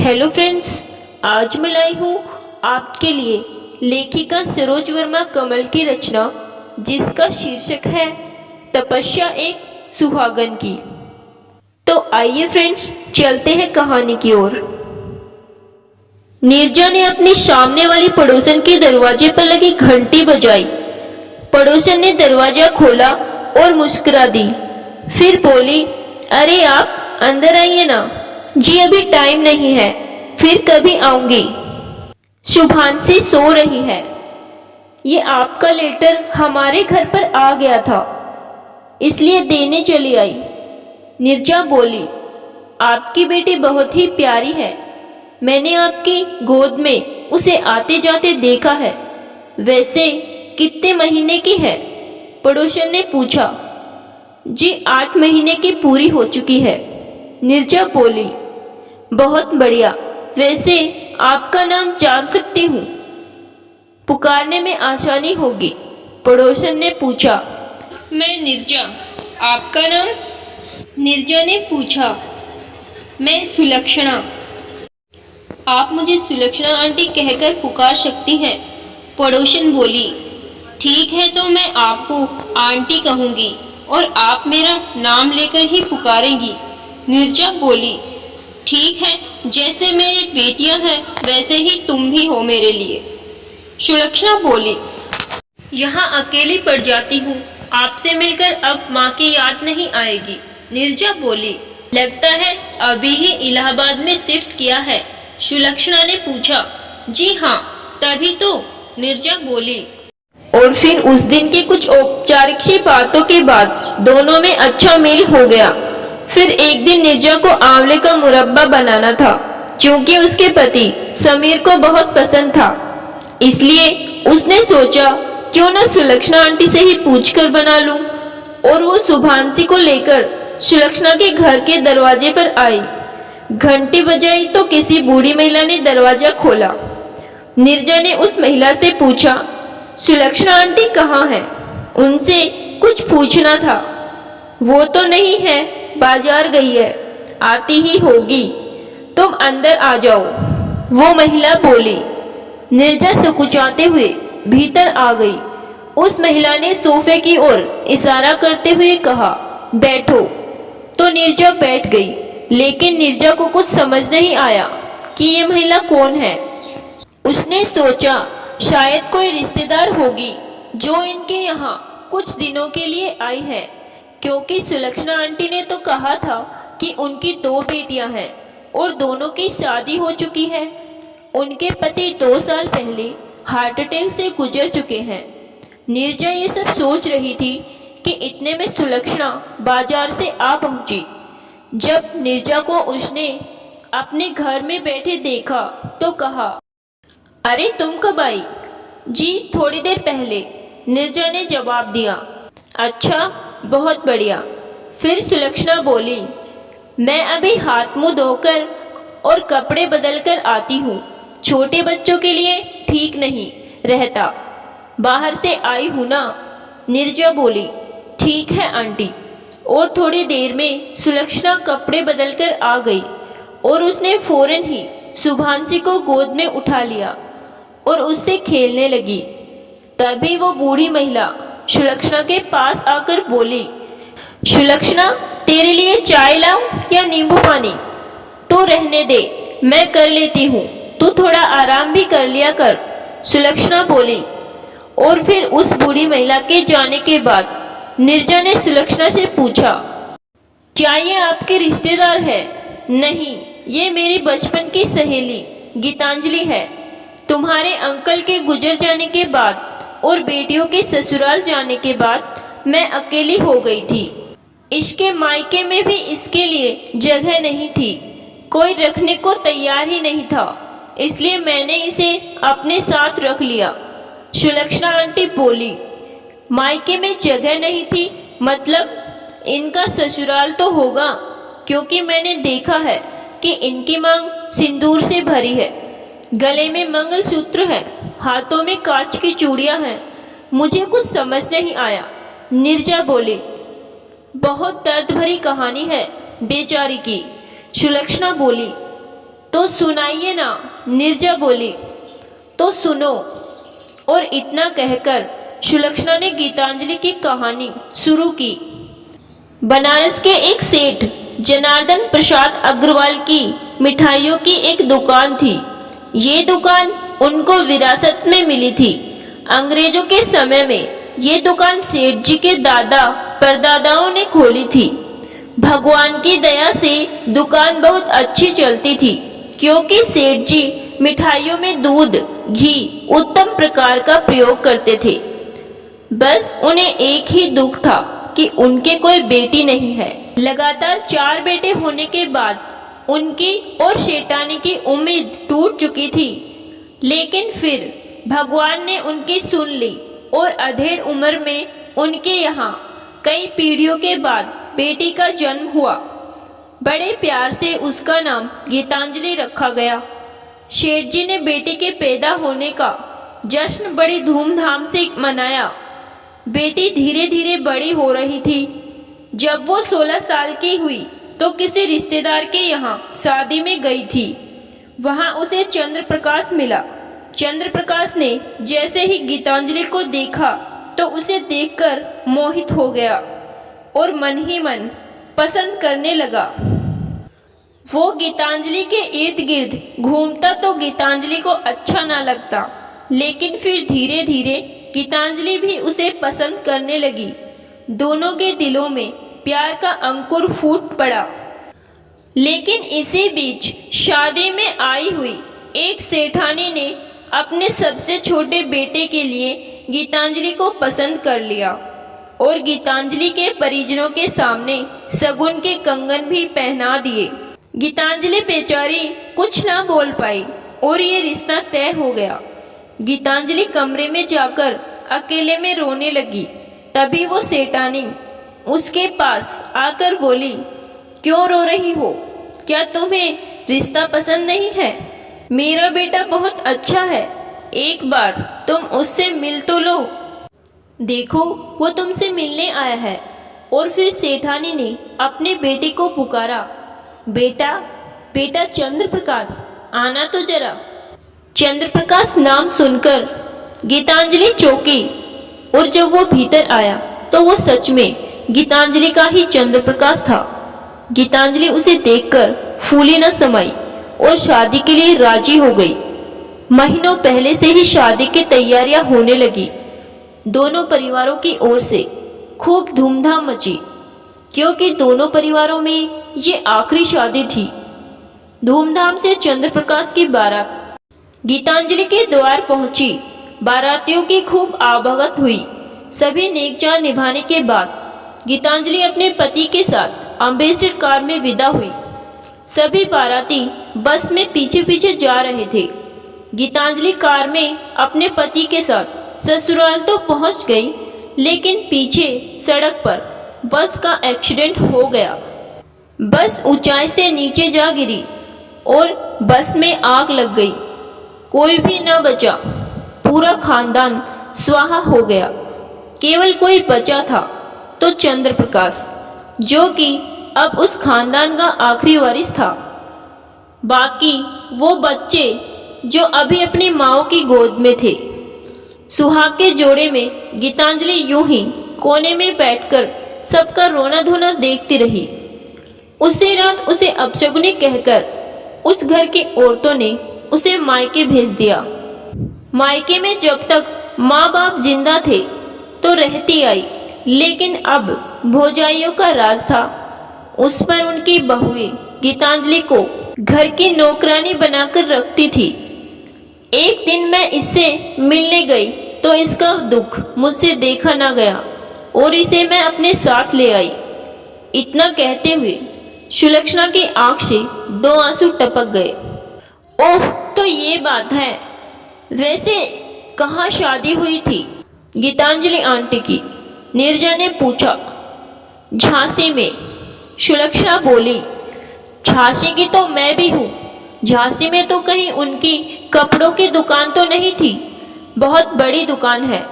Hello friends, आज मैं लाई हूँ आपके लिए लेखिका सरोज वर्मा कमल की रचना जिसका शीर्षक है तपस्या एक सुहागन की। तो आइए फ्रेंड्स, चलते हैं कहानी की ओर। नीरजा ने अपनी सामने वाली पड़ोसन के दरवाजे पर लगी घंटी बजाई। पड़ोसन ने दरवाजा खोला और मुस्कुरा दी। फिर बोली, अरे आप अंदर आइए ना। जी अभी टाइम नहीं है, फिर कभी आऊंगी। शुभांशी सो रही है। ये आपका लेटर हमारे घर पर आ गया था, इसलिए देने चली आई। नीरजा बोली, आपकी बेटी बहुत ही प्यारी है। मैंने आपकी गोद में उसे आते जाते देखा है। वैसे कितने महीने की है? पड़ोसन ने पूछा। जी 8 महीने की पूरी हो चुकी है। नीरजा बोली, बहुत बढ़िया। वैसे आपका नाम जान सकती हूँ? पुकारने में आसानी होगी। पड़ोसन ने पूछा। मैं नीरजा। आपका नाम? नीरजा ने पूछा। मैं सुलक्षणा। आप मुझे सुलक्षणा आंटी कहकर पुकार सकती हैं। पड़ोसन बोली, ठीक है तो मैं आपको आंटी कहूँगी और आप मेरा नाम लेकर ही पुकारेंगी। नीरजा बोली, ठीक है, जैसे मेरी बेटियां हैं वैसे ही तुम भी हो मेरे लिए। सुलक्षणा बोली, यहाँ अकेली पड़ जाती हूँ। आपसे मिलकर अब माँ की याद नहीं आएगी। नीरजा बोली, लगता है अभी ही इलाहाबाद में शिफ्ट किया है। सुलक्षणा ने पूछा। जी हाँ, तभी तो। नीरजा बोली। और फिर उस दिन की कुछ औपचारिक सी बातों के बाद दोनों में अच्छा मेल हो गया। फिर एक दिन नीरजा को आंवले का मुरब्बा बनाना था, क्योंकि उसके पति समीर को बहुत पसंद था। इसलिए उसने सोचा क्यों न सुलक्षणा आंटी से ही पूछकर बना लूं। और वो शुभांशी को लेकर सुलक्षणा के घर के दरवाजे पर आई। घंटी बजाई तो किसी बूढ़ी महिला ने दरवाजा खोला। नीरजा ने उस महिला से पूछा, सुलक्षणा आंटी कहाँ है? उनसे कुछ पूछना था। वो तो नहीं है, बाजार गई है, आती ही होगी। तुम अंदर आ जाओ, वो महिला बोली। नीरजा सकुचाते हुए भीतर आ गई। उस महिला ने सोफे की ओर इशारा करते हुए कहा, बैठो। तो नीरजा बैठ गई, लेकिन नीरजा को कुछ समझ नहीं आया कि ये महिला कौन है। उसने सोचा शायद कोई रिश्तेदार होगी जो इनके यहाँ कुछ दिनों के लिए आई है, क्योंकि सुलक्षणा आंटी ने तो कहा था कि उनकी 2 बेटियां हैं और दोनों की शादी हो चुकी है। उनके पति 2 साल पहले हार्ट अटैक से गुजर चुके हैं। नीरजा ये सब सोच रही थी कि इतने में सुलक्षणा बाजार से आ पहुंची। जब नीरजा को उसने अपने घर में बैठे देखा तो कहा, अरे तुम कब आई? जी थोड़ी देर पहले, नीरजा ने जवाब दिया। अच्छा, बहुत बढ़िया। फिर सुलक्षणा बोली, मैं अभी हाथ मुंह धोकर और कपड़े बदल कर आती हूँ। छोटे बच्चों के लिए ठीक नहीं रहता, बाहर से आई हूँ ना। नीरजा बोली, ठीक है आंटी। और थोड़ी देर में सुलक्षणा कपड़े बदलकर आ गई और उसने फौरन ही शुभांशी को गोद में उठा लिया और उससे खेलने लगी। तभी वो बूढ़ी महिला सुलक्षणा के पास आकर बोली, सुलक्षणा तेरे लिए चाय लाऊं या नींबू पानी? तो रहने दे, मैं कर लेती हूँ, तू थोड़ा आराम भी कर लिया कर। सुलक्षणा बोली। और फिर उस बूढ़ी महिला के जाने के बाद नीरजा ने सुलक्षणा से पूछा, क्या ये आपके रिश्तेदार है? नहीं, ये मेरी बचपन की सहेली गीतांजलि है। तुम्हारे अंकल के गुजर जाने के बाद और बेटियों के ससुराल जाने के बाद मैं अकेली हो गई थी। इसके मायके में भी इसके लिए जगह नहीं थी, कोई रखने को तैयार ही नहीं था, इसलिए मैंने इसे अपने साथ रख लिया। सुलक्षणा आंटी बोली, मायके में जगह नहीं थी मतलब? इनका ससुराल तो होगा, क्योंकि मैंने देखा है कि इनकी मांग सिंदूर से भरी है। गले में मंगलसूत्र है, हाथों में कांच की चूड़ियां हैं। मुझे कुछ समझ नहीं आया। नीरजा बोली, बहुत दर्द भरी कहानी है बेचारी की। सुलक्षणा बोली, तो सुनाइए ना, नीरजा बोली। तो सुनो। और इतना कहकर सुलक्षणा ने गीतांजलि की कहानी शुरू की। बनारस के एक सेठ जनार्दन प्रसाद अग्रवाल की मिठाइयों की एक दुकान थी। ये दुकान उनको विरासत में मिली थी। अंग्रेजों के समय में ये दुकान सेठ जी के दादा परदादाओं ने खोली थी। भगवान की दया से दुकान बहुत अच्छी चलती थी, क्योंकि सेठ जी मिठाइयों में दूध, घी उत्तम प्रकार का प्रयोग करते थे। बस उन्हें एक ही दुख था कि उनके कोई बेटी नहीं है। लगातार 4 बेटे होने के बाद उनकी और शेटानी की उम्मीद टूट चुकी थी। लेकिन फिर भगवान ने उनकी सुन ली और अधेड़ उम्र में उनके यहाँ कई पीढ़ियों के बाद बेटी का जन्म हुआ। बड़े प्यार से उसका नाम गीतांजलि रखा गया। शेठ जी ने बेटी के पैदा होने का जश्न बड़ी धूमधाम से मनाया। बेटी धीरे धीरे बड़ी हो रही थी। जब वो 16 साल की हुई तो किसी रिश्तेदार के यहाँ शादी में गई थी। वहाँ उसे चंद्र प्रकाश मिला। चंद्र प्रकाश ने जैसे ही गीतांजलि को देखा तो उसे देखकर मोहित हो गया और मन ही मन पसंद करने लगा। वो गीतांजलि के इर्द गिर्द घूमता तो गीतांजलि को अच्छा ना लगता, लेकिन फिर धीरे धीरे गीतांजलि भी उसे पसंद करने लगी। दोनों के दिलों में प्यार का अंकुर फूट पड़ा। लेकिन इसी बीच शादी में आई हुई एक सेठानी ने अपने सबसे छोटे बेटे के लिए गीतांजलि को पसंद कर लिया और गीतांजलि के परिजनों के सामने शगुन के कंगन भी पहना दिए। गीतांजलि बेचारी कुछ ना बोल पाई और ये रिश्ता तय हो गया। गीतांजलि कमरे में जाकर अकेले में रोने लगी। तभी वो सेठानी उसके पास आकर बोली, क्यों रो रही हो? क्या तुम्हें रिश्ता पसंद नहीं है? मेरा बेटा बहुत अच्छा है, एक बार तुम उससे मिल तो लो। देखो, वो तुमसे मिलने आया है। और फिर सेठानी ने अपने बेटे को पुकारा, बेटा, बेटा चंद्र प्रकाश, आना तो जरा। चंद्र प्रकाश नाम सुनकर गीतांजलि चौंकी और जब वो भीतर आया तो वो सच में गीतांजलि का ही चंद्र प्रकाश था। गीतांजलि उसे देखकर फूली न समाई और शादी के लिए राजी हो गई। महीनों पहले से ही शादी की तैयारियां होने लगी। दोनों परिवारों की ओर से खूब धूमधाम मची, क्योंकि दोनों परिवारों में ये आखिरी शादी थी। धूमधाम से चंद्र प्रकाश की बारात गीतांजलि के द्वार पहुंची। बारातियों की खूब आवभगत हुई। सभी नेकचार निभाने के बाद गीतांजलि अपने पति के साथ अम्बेसडर कार में विदा हुई। सभी बाराती बस में पीछे पीछे जा रहे थे। गीतांजलि कार में अपने पति के साथ ससुराल तो पहुंच गई, लेकिन पीछे सड़क पर बस का एक्सीडेंट हो गया। बस ऊंचाई से नीचे जा गिरी और बस में आग लग गई। कोई भी न बचा। पूरा खानदान स्वाहा हो गया। केवल कोई बचा था तो चंद्र प्रकाश, जो कि अब उस खानदान का आखिरी वारिस था। बाकी वो बच्चे जो अभी अपनी माओ की गोद में थे। सुहाग के जोड़े में गीतांजलि यूं ही कोने में बैठकर सबका रोना धोना देखती रही। उसी रात उसे अपशगुनी कहकर उस घर की औरतों ने उसे मायके भेज दिया। मायके में जब तक माँ बाप जिंदा थे तो रहती आई, लेकिन अब भौजाइयों का राज था। उस पर उनकी बहुएं गीतांजलि को घर की नौकरानी बनाकर रखती थी। एक दिन मैं इससे मिलने गई तो इसका दुख मुझसे देखा ना गया और इसे मैं अपने साथ ले आई। इतना कहते हुए सुलक्षणा की आंख से 2 आंसू टपक गए। ओह, तो ये बात है। वैसे कहाँ शादी हुई थी गीतांजलि आंटी की? नीरजा ने पूछा। झांसी में, सुलक्षणा बोली। झांसी की तो मैं भी हूँ। झांसी में तो कहीं उनकी कपड़ों की दुकान तो नहीं थी? बहुत बड़ी दुकान है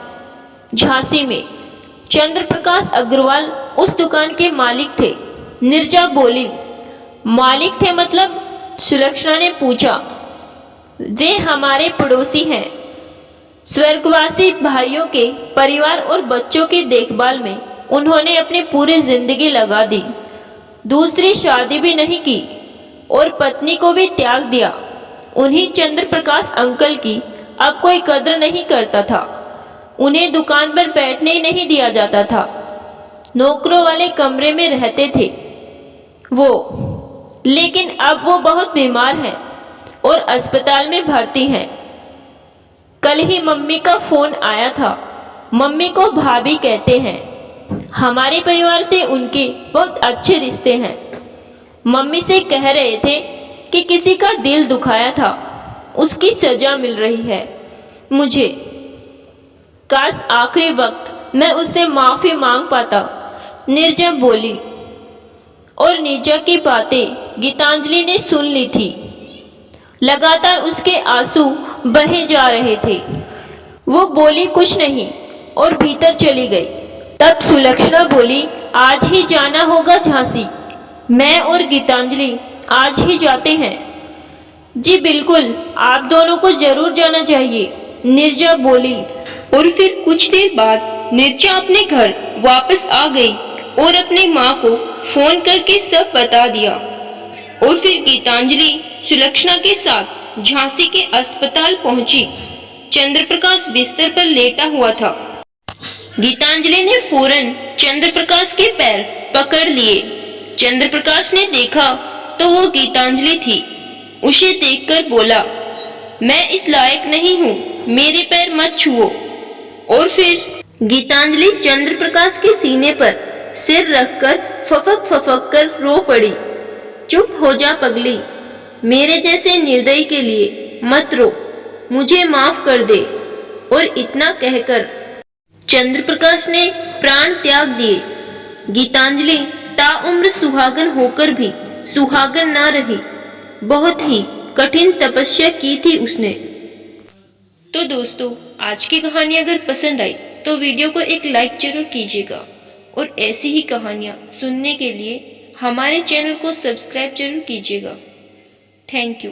झांसी में। चंद्र प्रकाश अग्रवाल उस दुकान के मालिक थे। नीरजा बोली। मालिक थे मतलब? सुलक्षणा ने पूछा। वे हमारे पड़ोसी हैं। स्वर्गवासी भाइयों के परिवार और बच्चों की देखभाल में उन्होंने अपनी पूरी जिंदगी लगा दी। दूसरी शादी भी नहीं की और पत्नी को भी त्याग दिया। उन्हीं चंद्र प्रकाश अंकल की अब कोई कदर नहीं करता था। उन्हें दुकान पर बैठने ही नहीं दिया जाता था। नौकरों वाले कमरे में रहते थे वो, लेकिन अब वो बहुत बीमार हैं और अस्पताल में भर्ती हैं। कल ही मम्मी का फोन आया था। मम्मी को भाभी कहते हैं। हमारे परिवार से उनके बहुत अच्छे रिश्ते हैं। मम्मी से कह रहे थे कि किसी का दिल दुखाया था, उसकी सजा मिल रही है मुझे। काश आखिरी वक्त मैं उससे माफी मांग पाता, नीरजा बोली। और नीरजा की बातें गीतांजलि ने सुन ली थी। लगातार उसके आंसू बहे जा रहे थे। वो बोली कुछ नहीं और भीतर चली गई। तब सुलक्षणा बोली, आज ही जाना होगा झांसी। मैं और गीतांजलि आज ही जाते हैं। जी बिल्कुल, आप दोनों को जरूर जाना चाहिए, नीरजा बोली। और फिर कुछ देर बाद नीरजा अपने घर वापस आ गई और अपनी माँ को फोन करके सब बता दिया। और फिर गीतांजलि सुलक्षणा के साथ झांसी के अस्पताल पहुंची। चंद्रप्रकाश बिस्तर पर लेटा हुआ था। गीतांजलि ने फौरन चंद्रप्रकाश के पैर पकड़ लिए। चंद्रप्रकाश ने देखा तो वो गीतांजलि थी। उसे देखकर बोला, मैं इस लायक नहीं हूँ, मेरे पैर मत छुओ। और फिर गीतांजलि चंद्रप्रकाश के सीने पर सिर रखकर फफक फफक कर रो पड़ी। चुप हो जा पगली, मेरे जैसे निर्दयी के लिए मत रो, मुझे माफ कर दे। और इतना कहकर चंद्रप्रकाश ने प्राण त्याग दिए। गीतांजलि ताउम्र सुहागन होकर भी सुहागन ना रही। बहुत ही कठिन तपस्या की थी उसने। तो दोस्तों, आज की कहानी अगर पसंद आई तो वीडियो को एक लाइक जरूर कीजिएगा और ऐसी ही कहानियाँ सुनने के लिए हमारे चैनल को सब्सक्राइब जरूर कीजिएगा। Thank you.